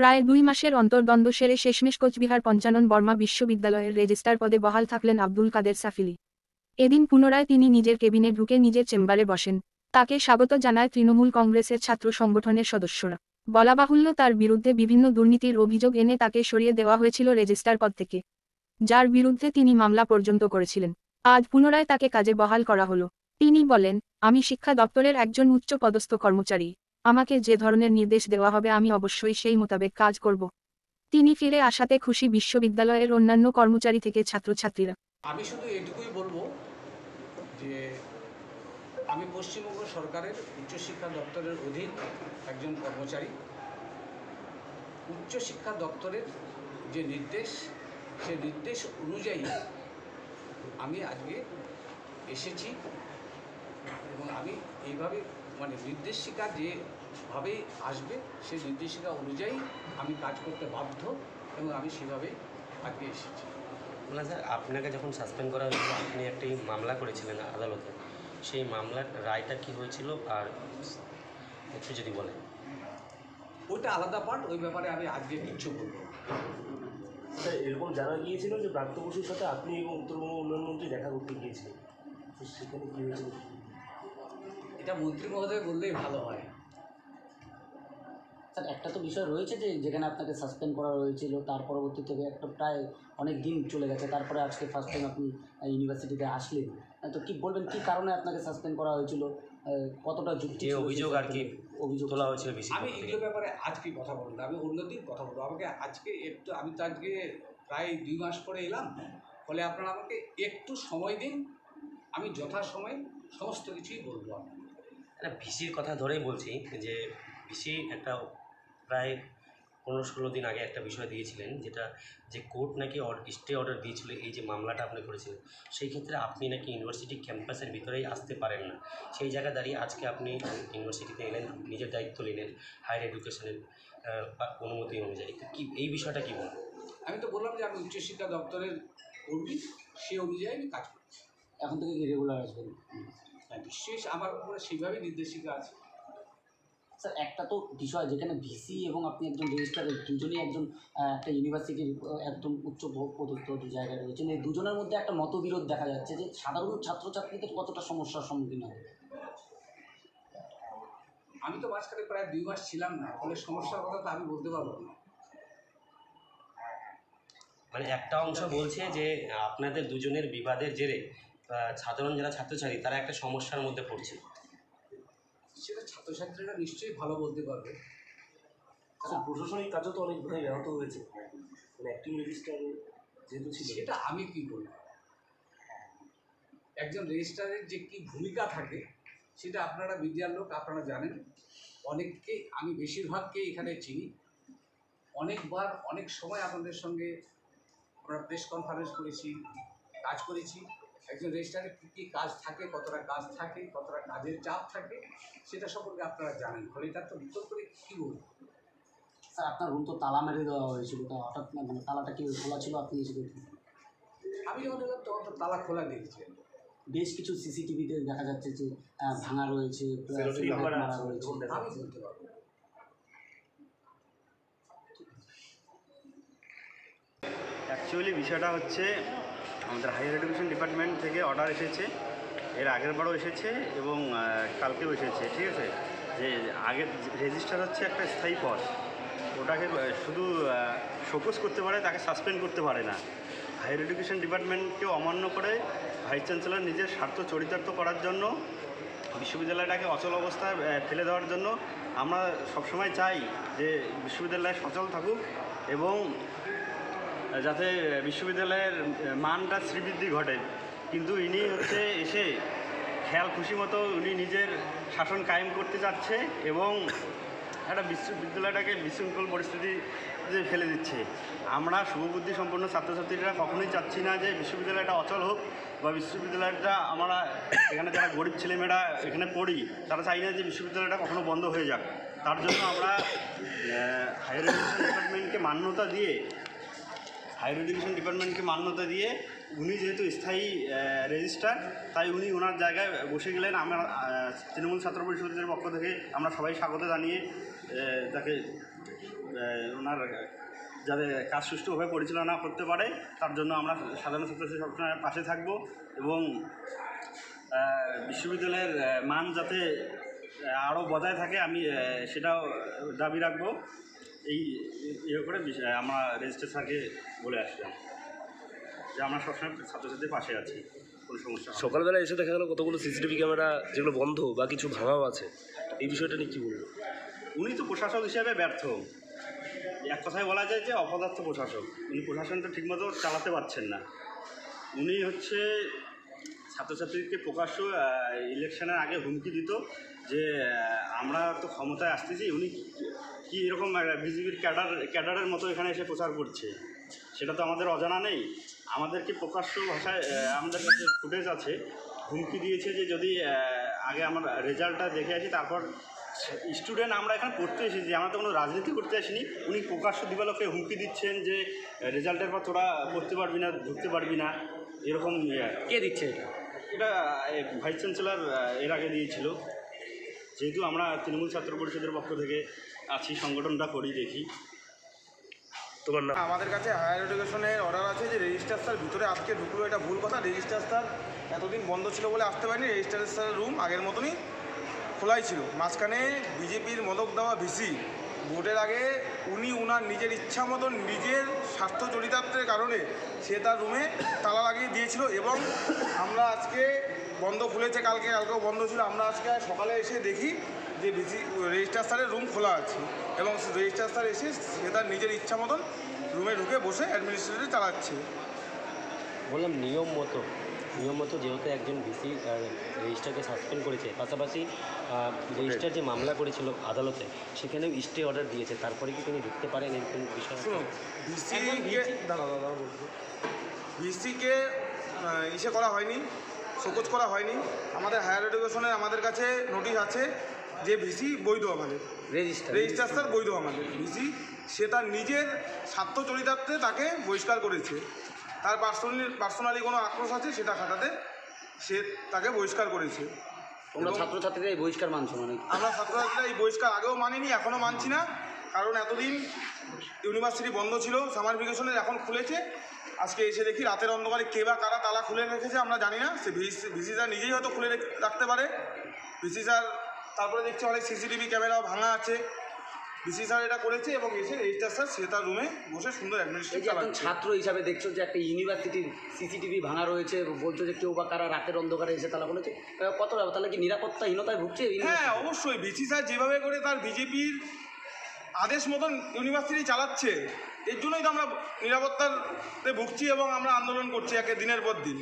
প্রায় 2 মাসের অন্তর্দ্বন্দ্ব সেরে শেষমেশ কোচবিহার পঞ্চানন বর্মা বিশ্ববিদ্যালয়ের রেজিস্ট্রার পদে বহাল থাকলেন আব্দুল কাদের সাফিলি। এদিন পুনরায় তিনি নিজের কেবিনে ঢুকে নিজের চেম্বারে বসেন। তাকে স্বাগত জানায় তৃণমূল কংগ্রেসের ছাত্র সংগঠনের সদস্যরা। বলা বাহুল্য, তার বিরুদ্ধে বিভিন্ন দুর্নীতির অভিযোগ এনে তাকে সরিয়ে দেওয়া হয়েছিল রেজিস্ট্রার পদ থেকে, যার বিরুদ্ধে তিনি মামলা পর্যন্ত করেছিলেন। আজ পুনরায় তাকে কাজে বহাল করা হলো। তিনি বলেন, আমি শিক্ষা দপ্তরের একজন উচ্চ পদস্থ কর্মচারী। আমাকে যে ধরনের নির্দেশ দেওয়া হবে আমি অবশ্যই সেই মোতাবেক কাজ করব। তিনি ফিরে আসাতে খুশি বিশ্ববিদ্যালয়ের অন্যান্য কর্মচারী থেকে ছাত্রছাত্রীরা। আমি শুধু এটুকুই বলবো যে আমি পশ্চিমবঙ্গ সরকারের উচ্চশিক্ষা দপ্তরের অধীন একজন কর্মচারী। উচ্চশিক্ষা দপ্তরের যে নির্দেশ, সে নির্দেশ অনুযায়ী আমি আজকে এসেছি এবং আমি এইভাবে নির্দেশিকা যেভাবে আসবে সেই নির্দেশিকা অনুযায়ী আমি কাজ করতে বাধ্য এবং আমি সেভাবে আজকে এসেছি। না স্যার, আপনাকে যখন সাসপেন্ড করা হয়েছিল আপনি একটি মামলা করেছিলেন আদালতে, সেই মামলার রায়টা কি হয়েছিল আর একটু যদি বলেন। ওইটা আলাদা পার্ট, ওই ব্যাপারে আমি আজকে কিচ্ছু বলবো না। স্যার, এরকম জানা গিয়েছিল যে ব্রাত্য বসুর সাথে আপনি এবং উত্তরবঙ্গ উন্নয়ন মন্ত্রী দেখা করতে গিয়েছিলেন, তো সেখানে কী হয়েছিল? এটা মন্ত্রী মহোদয় বললেই ভালো হয়। স্যার, একটা তো বিষয় রয়েছে যে যেখানে আপনাকে সাসপেন্ড করা হয়েছিল, তার পরবর্তী থেকে একটা প্রায় অনেক দিন চলে গেছে, তারপরে আজকে ফার্স্ট টাইম আপনি ইউনিভার্সিটিতে আসলেন। তো কী বলবেন, কী কারণে আপনাকে সাসপেন্ড করা হয়েছিল, কতটা যুক্তি, যে অভিযোগ আর কি অভিযোগ তোলা হয়েছিল বেশি? আমি এগুলোর ব্যাপারে আজকে কথা বলবো না, আমি অন্যদিন কথা বলবো। আমাকে আজকে একটু, আমি তো আজকে প্রায় 2 মাস পরে এলাম, ফলে আপনারা আমাকে একটু সময় দিন, আমি যথাসময়ে সমস্ত কিছুই বলবো। একটা ভিসির কথা ধরেই বলছি যে ভিসি একটা প্রায় 15-16 দিন আগে একটা বিষয় দিয়েছিলেন, যেটা যে কোর্ট নাকি স্টে অর্ডার দিয়েছিল এই যে মামলাটা আপনি করেছিলেন, সেই ক্ষেত্রে আপনি নাকি ইউনিভার্সিটি ক্যাম্পাসের ভিতরেই আসতে পারেন না। সেই জায়গায় দাঁড়িয়ে আজকে আপনি ইউনিভার্সিটিতে এলেন, নিজের দায়িত্ব নিলেন হায়ার এডুকেশনের অনুমতি অনুযায়ী। তো কি এই বিষয়টা কী বলবেন? আমি তো বললাম যে আমি উচ্চশিক্ষা দপ্তরের কর্মী, সে অনুযায়ী আমি কাজ করছি। এখন থেকে কি রেগুলার আসবেন? বিশেষ আমার উপরে সেইভাবেই নির্দেশিকা আছে। স্যার, একটা তো বিষয় যেখানে ভিসি এবং আপনি একজন রেজিস্ট্রার, দুজনেই একজন একটা ইউনিভার্সিটির একদম উচ্চ পদস্থ জায়গায় রয়েছেন। এই দুজনের মধ্যে একটা মতবিরোধ দেখা যাচ্ছে যে সাধারণ ছাত্রছাত্রীদের কতটা সমস্যার সম্মুখীন হবে। আমি তো মাঝখানে প্রায় 2 মাস ছিলাম না, ফলে সমস্যার কথা তো আমি বলতে পারবো না। মানে একটা অংশ বলছে যে আপনাদের দুজনের বিবাদের জেরে সাধারণ যারা ছাত্রছাত্রী তারা একটা সমস্যার মধ্যে পড়ছে। সেটা ছাত্রছাত্রীরা নিশ্চয়ই ভালো বলতে পারবে। স্যার, প্রশাসনিক কাজও তো অনেকভাবে ব্যাহত হয়েছে, মানে অ্যাক্টিং রেজিস্ট্রার যেহেতু ছিল। সেটা আমি কি বলবো, একজন রেজিস্ট্রারের যে কি ভূমিকা থাকে সেটা আপনারা মিডিয়ার লোক, আপনারা জানেন। অনেককে, আমি বেশিরভাগকে এখানে চিনি, অনেকবার অনেক সময় আপনাদের সঙ্গে আমরা প্রেস কনফারেন্স করেছি, কাজ করেছি। একজন রেজিস্ট্রারের কী কী কাজ থাকে, কতটা কাজ থাকে, কতটা কাজের চাপ থাকে, সেটা সম্পর্কে আপনারা জানেন। ফলে এটা তো উত্তর করে কী বলবো। স্যার, আপনার রুম তো তালা মেরে দেওয়া হয়েছিল, তো হঠাৎ তালাটা কি খোলা ছিল? আপনি এসে দেখুন। আমি যখন এলাম তখন তো তালা খোলা দেখছি। বেশ কিছু সিসিটিভিতে দেখা যাচ্ছে যে ভাঙা রয়েছে, আমি বলতে পারবো। অ্যাকচুয়ালি বিষয়টা হচ্ছে আমাদের হায়ার এডুকেশন ডিপার্টমেন্ট থেকে অর্ডার এসেছে, এর আগের বারও এসেছে এবং কালকেও এসেছে, ঠিক আছে। যে আগের রেজিস্টার হচ্ছে একটা স্থায়ী পদ, ওটাকে শুধু শোকজ করতে পারে, তাকে সাসপেন্ড করতে পারে না। হায়ার এডুকেশন ডিপার্টমেন্টকে অমান্য করে ভাইস চ্যান্সেলর নিজের স্বার্থ চরিতার্থ করার জন্য, বিশ্ববিদ্যালয়টাকে অচল অবস্থায় ফেলে দেওয়ার জন্য আমরা সবসময় চাই যে বিশ্ববিদ্যালয় সচল থাকুক এবং যাতে বিশ্ববিদ্যালয়ের মানটা শ্রীবৃদ্ধি ঘটে। কিন্তু ইনি হচ্ছে এসে খেয়াল খুশি মতো উনি নিজের শাসন কায়েম করতে চাচ্ছে এবং একটা বিশ্ববিদ্যালয়টাকে বিশৃঙ্খল পরিস্থিতিতে ফেলে দিচ্ছে। আমরা শুভবুদ্ধি সম্পন্ন ছাত্রছাত্রীরা কখনোই চাচ্ছি না যে বিশ্ববিদ্যালয়টা অচল হোক বা বিশ্ববিদ্যালয়টা, আমরা এখানে যারা গরিব ছেলেমেয়েরা এখানে পড়ি তারা চাই না যে বিশ্ববিদ্যালয়টা কখনো বন্ধ হয়ে যাক। তার জন্য আমরা হায়ার এডুকেশন ডিপার্টমেন্টকে মান্যতা দিয়ে উনি যেহেতু স্থায়ী রেজিস্ট্রার, তাই উনি ওনার জায়গায় বসে গেলেন। আমরা তৃণমূল ছাত্র পরিষদের পক্ষ থেকে আমরা সবাই স্বাগত জানিয়ে তাকে ওনার যাতে কাজ সুষ্ঠুভাবে পরিচালনা করতে পারে তার জন্য আমরা সাধারণ ছাত্রছাত্রী সবসময় পাশে থাকব এবং বিশ্ববিদ্যালয়ের মান যাতে আরও বজায় থাকে আমি সেটাও দাবি রাখবো। এই করে আমরা রেজিস্ট্রার স্যারকে বলে আসলাম যে আমরা সবসময় ছাত্রছাত্রীদের পাশে আছি, কোনো সমস্যা হবে না। সকালবেলা এসে দেখা গেল কতগুলো সিসিটিভি ক্যামেরা যেগুলো বন্ধ বা কিছু ভাঙাও আছে, এই বিষয়টা নিয়ে কী বলবো? উনি তো প্রশাসক হিসেবে ব্যর্থ, এক কথায় বলা যায় যে অপদার্থ প্রশাসক। উনি প্রশাসনটা ঠিকমতো চালাতে পারছেন না। উনি হচ্ছে ছাত্রছাত্রীকে প্রকাশ্য ইলেকশনের আগে হুমকি দিত যে আমরা তো ক্ষমতায় আসতেছি, উনি কি এরকম বিজেপির ক্যাডারের মতো এখানে এসে প্রচার করছে সেটা তো আমাদের অজানা নেই। আমাদেরকে প্রকাশ্য ভাষায় আমাদের কাছে ফুটেজ আছে, হুমকি দিয়েছে যে যদি আগে আমরা রেজাল্টটা দেখে আসি তারপর স্টুডেন্ট আমরা এখানে পড়তে এসেছি, আমরা তো কোনো রাজনীতি করতে আসিনি। উনি প্রকাশ্য দিবালোকে হুমকি দিচ্ছেন যে রেজাল্টের পর তোরা পড়তে পারবি না, ঢুকতে পারবি না, এরকম। কে দিচ্ছে এটা? এটা ভাইস চ্যান্সেলর এর আগে দিয়েছিল। যেহেতু আমরা তৃণমূল ছাত্র পরিষদের পক্ষ থেকে আছি, সংগঠনটা করি, দেখি। তোমার নাম? আমাদের কাছে হায়ার এডুকেশনের অর্ডার আছে যে রেজিস্ট্রার স্যার ভিতরে আজকে ঢুকলো, এটা ভুল কথা। রেজিস্ট্রার স্যার এতদিন বন্ধ ছিল বলে আসতে পারেনি। রেজিস্ট্রার স্যারের রুম আগের মতনই খোলাই ছিল। মাঝখানে বিজেপির মদক দেওয়া ভিসি ভোটের আগে উনি উনার নিজের ইচ্ছা মতন নিজের স্বার্থ চরিতার্থের কারণে সে তার রুমে তালা লাগিয়ে দিয়েছিল এবং আমরা আজকে বন্ধ খুলেছে, কালকেও বন্ধ ছিল। আমরা আজকে সকালে এসে দেখি যে রেজিস্ট্রার স্যারের রুম খোলা আছে এবং রেজিস্ট্রার স্যার এসে সে তার নিজের ইচ্ছা মতন রুমে ঢুকে বসে অ্যাডমিনিস্ট্রেটর চালাচ্ছে। বললাম নিয়ম মতো যেহেতু একজন ভিসি রেজিস্ট্রারকে সাসপেন্ড করেছে, পাশাপাশি রেজিস্ট্রার যে মামলা করেছিল আদালতে সেখানেও স্টে অর্ডার দিয়েছে, তারপরে কি তিনি ঢুকতে পারেন এরকম বিষয়? শুনুন, ভিসিকে ইসে করা হয়নি, শোকজ করা হয়নি। আমাদের হায়ার এডুকেশনের আমাদের কাছে নোটিশ আছে যে ভিসি বৈধ, আমাদের রেজিস্ট্রার স্যার বৈধ। আমাদের ভিসি সে তার নিজের স্বার্থ চরিতার্থে তাকে বহিষ্কার করেছে। তার পার্সোনালি কোনো আক্রোশ আছে সেটা খাটাতে সে তাকে বহিষ্কার করেছে। তোমরা ছাত্রছাত্রীরা এই বহিষ্কার মানছো? মানে আমরা ছাত্রছাত্রীরা এই বহিষ্কার আগেও মানিনি, এখনও মানছি না। কারণ এতদিন ইউনিভার্সিটি বন্ধ ছিল, সামার ভ্যাকেশনের এখন খুলেছে। আজকে এসে দেখি রাতের অন্ধকারে কে বা কারা তালা খুলে রেখেছে আমরা জানি না। সে ভিসি স্যার নিজেই হয়তো খুলে রাখতে পারে। ভিসি স্যার তারপরে দেখছি অনেক সিসিটিভি ক্যামেরাও ভাঙা আছে। ভিসি স্যার এটা করেছে এবং এসে রেজিস্ট্রার স্যার সে তার রুমে বসে সুন্দর অ্যাডমিনিস্ট্রেশন চালাচ্ছে। ছাত্র হিসাবে দেখছো যে একটা ইউনিভার্সিটির সিসিটিভি ভাঙা রয়েছে, বলছো যে কেউ বা কারা রাতের অন্ধকারে এসে তালা খুলেছে, কতটা তাহলে কি নিরাপত্তাহীনতায় ভুগছে? হ্যাঁ, অবশ্যই। ভিসি স্যার যেভাবে করে তার বিজেপির আদেশ মতন ইউনিভার্সিটি চালাচ্ছে, এর জন্যই তো আমরা নিরাপত্তাতে ভুগছি এবং আমরা আন্দোলন করছি একে দিনের পর দিন।